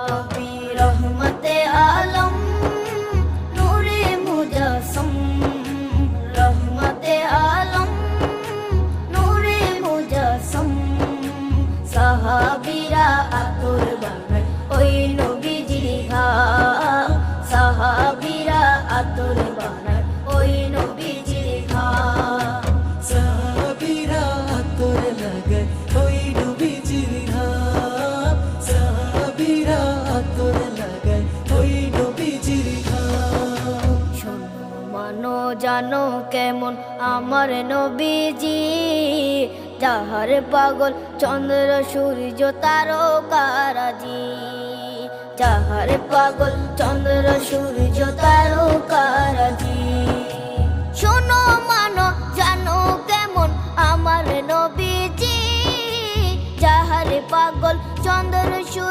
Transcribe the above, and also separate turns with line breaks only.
নবী রহমতে আলম নূরে মুজাসসম, রহমতে আলম নূরে মুজাসসম। সাহাবীরা আতর বানায় ওই নবীজির ঘাম, সাহাবীরা আতর বানায় ওই নবীজির ঘাম।
সাহাবীরা আতর লাগায় ওই নবীজির ঘাম, সাহাবীরা আতর লাগায় ওই নবীজির ঘাম।
শোনো মানো জানো কেমন আমার নবীজি, যাহার পাগল চন্দ্র সূর্য তারকারাজি, যাহার পাগল চন্দ্র সূর্য তারকারাজি। শোনো মানো জানো কেমন আমার নবীজি, যাহার পাগল চন্দ্র সূর্য